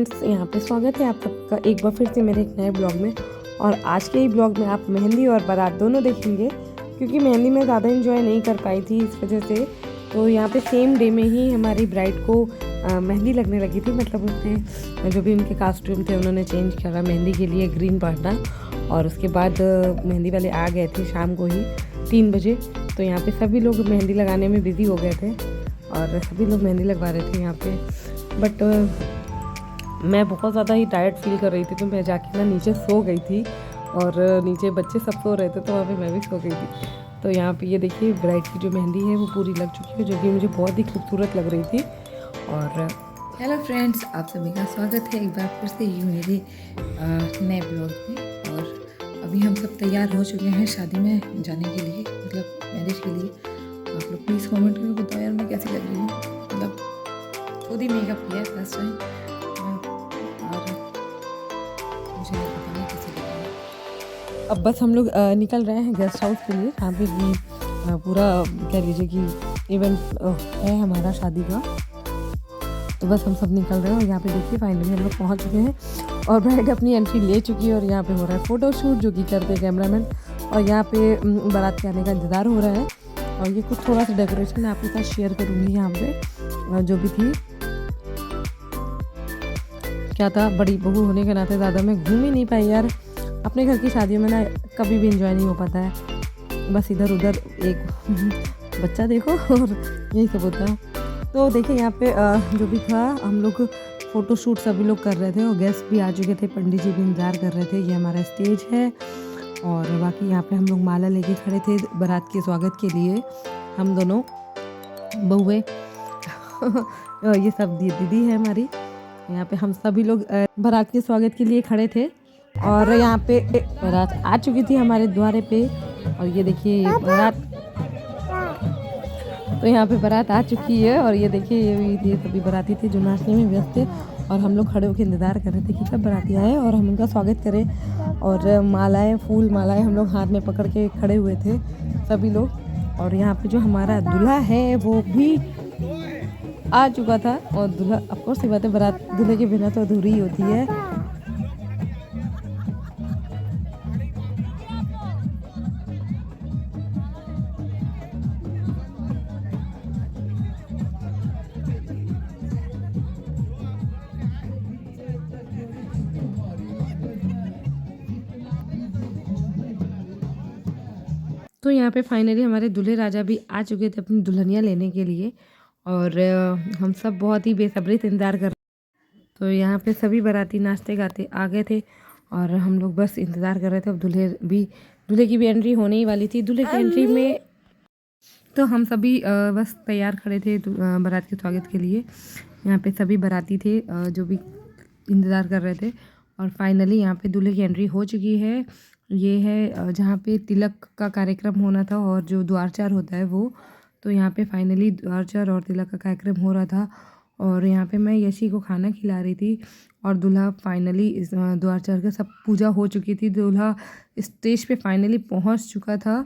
Friends, यहाँ पे स्वागत है आप सबका एक बार फिर से मेरे एक नए ब्लॉग में। और आज के ही ब्लॉग में आप मेहंदी और बारात दोनों देखेंगे, क्योंकि मेहंदी में ज़्यादा एंजॉय नहीं कर पाई थी इस वजह से। तो यहाँ पे सेम डे में ही हमारी ब्राइड को मेहंदी लगने लगी थी। मतलब उसने जो भी उनके कास्ट्यूम थे उन्होंने चेंज करा मेहंदी के लिए ग्रीन पहना। और उसके बाद मेहंदी वाले आ गए थे शाम को ही 3 बजे। तो यहाँ पे सभी लोग मेहंदी लगाने में बिज़ी हो गए थे और सभी लोग मेहंदी लगवा रहे थे यहाँ पे। बट मैं बहुत ज़्यादा ही टायर्ड फील कर रही थी, तो मैं जाके ना नीचे सो गई थी। और नीचे बच्चे सब सो रहे थे तो वहाँ पे मैं भी सो गई थी। तो यहाँ पे ये देखिए ब्राइड की जो मेहंदी है वो पूरी लग चुकी है, जो कि मुझे बहुत ही खूबसूरत लग रही थी। और हेलो फ्रेंड्स, आप सभी का स्वागत है एक बार फिर से ये मेरे नए ब्लॉग में। और अभी हम सब तैयार हो चुके हैं शादी में जाने के लिए, मतलब मैरिज के लिए। आप लोग प्लीज़ कमेंट करके बताओ यार मैं कैसी लग रही हूँ। मतलब खुद ही मेकअप किया है फर्स्ट टाइम, और मुझे नहीं पता मैं कैसी लग रही हूँ। अब बस हम लोग निकल रहे हैं गेस्ट हाउस के लिए। यहाँ पे भी पूरा कह लीजिए कि इवेंट है हमारा शादी का। तो बस हम सब निकल रहे हैं और यहाँ पे देखिए फाइनली हम लोग पहुँच चुके हैं और ब्राइड अपनी एंट्री ले चुकी है। और यहाँ पे हो रहा है फ़ोटोशूट, जो कि करते कैमरामैन। और यहाँ पे बारात के आने का इंतज़ार हो रहा है। और ये कुछ थोड़ा सा डेकोरेशन आपके साथ शेयर करूँगी यहाँ पे जो भी थी। क्या था, बड़ी बहू होने के नाते ज़्यादा मैं घूम ही नहीं पाई यार। अपने घर की शादियों में ना कभी भी इंजॉय नहीं हो पाता है, बस इधर उधर एक बच्चा देखो और यही सब होता है। तो देखिए यहाँ पे जो भी था हम लोग फ़ोटो शूट सभी लोग कर रहे थे और गेस्ट भी आ चुके थे, पंडित जी भी इंतज़ार कर रहे थे। ये हमारा स्टेज है और बाकी यहाँ पे हम लोग माला लेके खड़े थे बारात के स्वागत के लिए, हम दोनों बहुए ये सब दीदी है हमारी। यहाँ पे हम सभी लोग बारात के स्वागत के लिए खड़े थे। और यहाँ पे बारात आ चुकी थी हमारे द्वारे पे। और ये देखिए बारात, तो यहाँ पे बारात आ चुकी है। और ये देखिए ये सभी बाराती थे जो नाचने में व्यस्त थे। और हम लोग खड़े होकर इंतज़ार कर रहे थे कि कब बाराती आए और हम उनका स्वागत करें। और मालाएं, फूल मालाएं हम लोग हाथ में पकड़ के खड़े हुए थे सभी लोग। और यहाँ पे जो हमारा दूल्हा है वो भी आ चुका था। और दूल्हा ऑफकोर्स सी बात है, बारात दूल्हे के बिना तो अधूरी ही होती है। तो यहाँ पे फाइनली हमारे दूल्हे राजा भी आ चुके थे अपनी दुल्हनिया लेने के लिए। और हम सब बहुत ही बेसब्री से इंतज़ार कर रहे। तो यहाँ पे सभी बाराती नाचते गाते आ गए थे और हम लोग बस इंतज़ार कर रहे थे। अब दूल्हे की भी एंट्री होने ही वाली थी। दूल्हे की एंट्री में तो हम सभी बस तैयार खड़े थे बारात के स्वागत के लिए। यहाँ पे सभी बाराती थे जो भी इंतज़ार कर रहे थे। और फाइनली यहाँ पे दूल्हे की एंट्री हो चुकी है। ये है जहाँ पे तिलक का कार्यक्रम होना था और जो द्वारचार होता है वो। तो यहाँ पे फाइनली द्वारचार और तिलक का कार्यक्रम हो रहा था। और यहाँ पे मैं यशी को खाना खिला रही थी और दूल्हा फाइनली इस द्वारचार का सब पूजा हो चुकी थी। दूल्हा स्टेज पे फाइनली पहुँच चुका था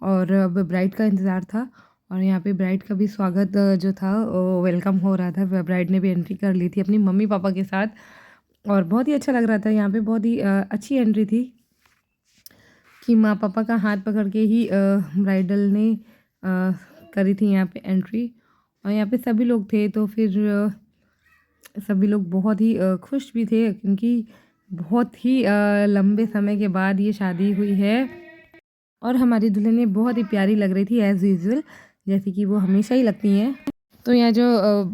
और अब ब्राइड का इंतज़ार था। और यहाँ पे ब्राइड का भी स्वागत जो था वेलकम हो रहा था। ब्राइड ने भी एंट्री कर ली थी अपनी मम्मी पापा के साथ और बहुत ही अच्छा लग रहा था। यहाँ पे बहुत ही अच्छी एंट्री थी कि माँ पापा का हाथ पकड़ के ही ब्राइडल ने करी थी यहाँ पे एंट्री। और यहाँ पे सभी लोग थे तो फिर सभी लोग बहुत ही खुश भी थे, क्योंकि बहुत ही लंबे समय के बाद ये शादी हुई है। और हमारी दुल्हन बहुत ही प्यारी लग रही थी एज़ यूजुअल, जैसे कि वो हमेशा ही लगती हैं। तो यहाँ जो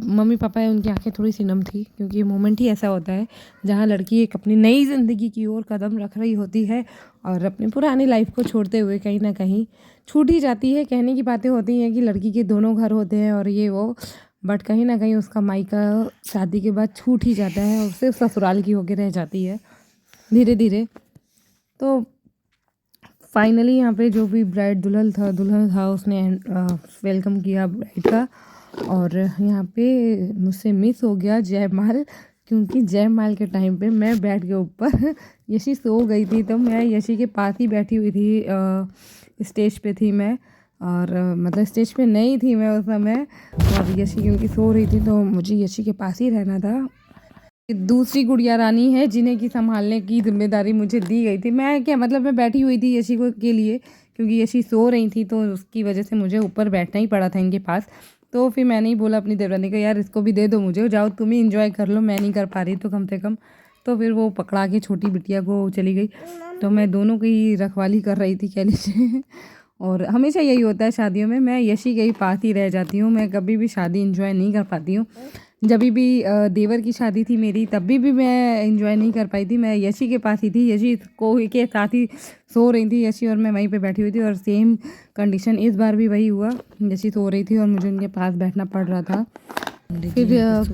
मम्मी पापा हैं उनकी आंखें थोड़ी सी नम थी, क्योंकि ये मोमेंट ही ऐसा होता है जहाँ लड़की एक अपनी नई ज़िंदगी की ओर कदम रख रही होती है और अपनी पुरानी लाइफ को छोड़ते हुए कहीं ना कहीं छूट ही जाती है। कहने की बातें होती हैं कि लड़की के दोनों घर होते हैं और ये वो, बट कहीं ना कहीं उसका मायका शादी के बाद छूट ही जाता है और सिर्फ ससुराल की होकर रह जाती है धीरे धीरे। तो फाइनली यहाँ पे जो भी ब्राइड दुल्हन था उसने वेलकम किया ब्राइड का। और यहाँ पे मुझसे मिस हो गया जयमाल, क्योंकि जयमाल के टाइम पे मैं बैठ के ऊपर यशी सो गई थी। तो मैं यशी के पास ही बैठी हुई थी, स्टेज पे थी मैं। और मतलब स्टेज पे नहीं थी मैं उस समय, और यशी क्योंकि सो रही थी तो मुझे यशी के पास ही रहना था। दूसरी गुड़िया रानी है जिन्हें की संभालने की जिम्मेदारी मुझे दी गई थी। मैं क्या मतलब मैं बैठी हुई थी यशी को के लिए, क्योंकि यशी सो रही थी तो उसकी वजह से मुझे ऊपर बैठना ही पड़ा था इनके पास। तो फिर मैंने ही बोला अपनी देवरानी को, यार इसको भी दे दो मुझे, जाओ तुम ही इंजॉय कर लो, मैं नहीं कर पा रही तो कम से कम। तो फिर वो पकड़ा के छोटी बिटिया को चली गई, तो मैं दोनों की रखवाली कर रही थी कह लीजिए। और हमेशा यही होता है शादियों में, मैं यशी के ही पास ही रह जाती हूँ, मैं कभी भी शादी इंजॉय नहीं कर पाती हूँ। जब भी देवर की शादी थी मेरी तब भी मैं इंजॉय नहीं कर पाई थी, मैं यशी के पास ही थी, यशी को के साथ ही सो रही थी यशी और मैं वहीं पे बैठी हुई थी। और सेम कंडीशन इस बार भी वही हुआ, यशी सो रही थी और मुझे उनके पास बैठना पड़ रहा था। फिर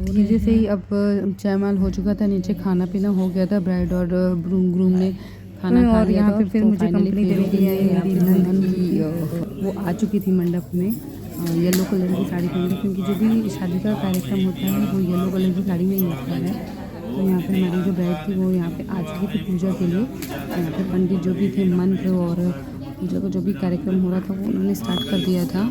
धीरे से ही अब जयमाल हो चुका था, नीचे खाना पीना हो गया था, ब्राइड और ग्रूम ने खाना खा लिया था। फिर मुझे कंपनी देने के लिए मेरी नंदन की वो आ चुकी थी मंडप में, येलो कलर की साड़ी पहन के, क्योंकि जो भी शादी का कार्यक्रम होता है वो येलो कलर की साड़ी में ही होता है। तो यहाँ पे हमारी जो ब्राइड थी वो यहाँ पे आ चुकी थी पूजा के लिए। यहाँ पे पंडित जो भी थे मंत्र और पूजा का जो भी कार्यक्रम हो रहा था वो उन्होंने स्टार्ट कर दिया था।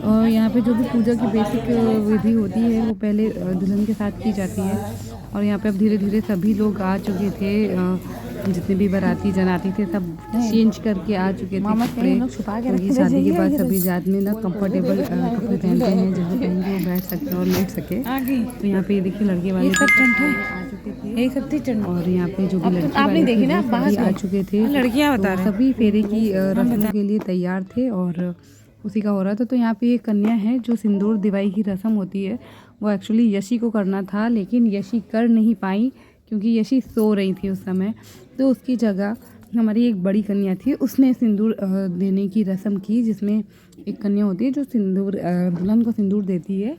और यहाँ पे जो भी पूजा की बेसिक विधि होती है वो पहले दुल्हन के साथ की जाती है। और यहाँ पे अब धीरे धीरे सभी लोग आ चुके थे, जितने भी बाराती जनाती थे सब चेंज करके आ चुके थे कपड़े, क्योंकि शादी के बाद सभी जात में ना कंफर्टेबल कपड़े पहनते हैं जिससे पहन के वो बैठ सके और लेट सके। तो यहाँ पे देखिए लड़के वाले आ चुके थे और यहाँ पे जो भी लड़के वाले थे आ चुके थे, लड़कियाँ बता रहे सभी फेरे की रस्मों के लिए तैयार थे और उसी का हो रहा था। तो यहाँ पे एक कन्या है जो सिंदूर दिवाई की रस्म होती है, वो एक्चुअली यशी को करना था लेकिन यशी कर नहीं पाई क्योंकि यशी सो रही थी उस समय। तो उसकी जगह हमारी एक बड़ी कन्या थी, उसने सिंदूर देने की रस्म की, जिसमें एक कन्या होती है जो सिंदूर दुल्हन को सिंदूर देती है।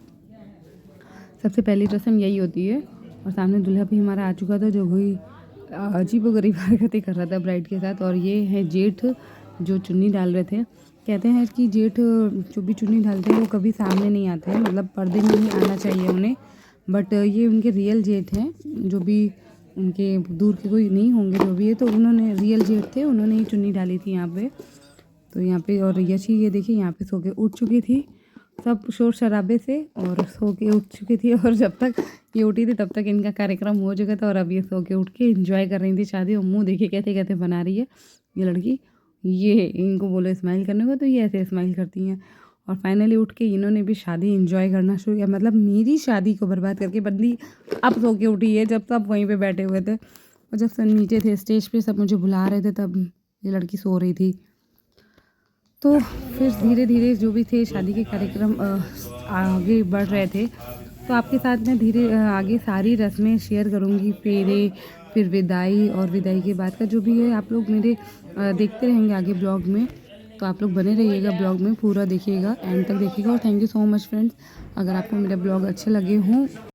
सबसे पहली रस्म यही होती है। और सामने दूल्हा भी हमारा आ चुका था जो कोई अजीबोगरीब हरकतें कर रहा था ब्राइड के साथ। और ये है जेठ जो चुन्नी डाल रहे थे। कहते हैं कि जेठ जो भी चुन्नी डालते हैं वो कभी सामने नहीं आते हैं, मतलब पर्दे में ही आना चाहिए उन्हें, बट ये उनके रियल जेठ हैं, जो भी उनके दूर के कोई नहीं होंगे जो भी है, तो उन्होंने रियल जेठ थे, उन्होंने ही चुन्नी डाली थी यहाँ पे। तो यहाँ पे और यशी ये देखिए यहाँ पे सो के उठ चुकी थी सब शोर शराबे से, और सो के उठ चुकी थी और जब तक ये उठी थी तब तक इनका कार्यक्रम हो चुका था और अब ये सो के उठ के एंजॉय कर रही थी शादी। और मुँह देखिए कैसे कैसे बना रही है ये लड़की, ये इनको बोलो स्माइल करने को तो ये ऐसे स्माइल करती हैं। और फाइनली उठ के इन्होंने भी शादी एंजॉय करना शुरू किया, मतलब मेरी शादी को बर्बाद करके बंदी अब सो के उठी है जब सब वहीं पे बैठे हुए थे। और जब सब नीचे थे स्टेज पे सब मुझे बुला रहे थे तब ये लड़की सो रही थी। तो फिर धीरे धीरे जो भी थे शादी के कार्यक्रम आगे बढ़ रहे थे, तो आपके साथ मैं धीरे आगे सारी रस्में शेयर करूँगी, फेरे, फिर विदाई और विदाई के बाद का जो भी है आप लोग मेरे देखते रहेंगे आगे ब्लॉग में। तो आप लोग बने रहिएगा ब्लॉग में, पूरा देखिएगा, एंड तक देखिएगा। और thank you so much friends, अगर आपको मेरे ब्लॉग अच्छे लगे हों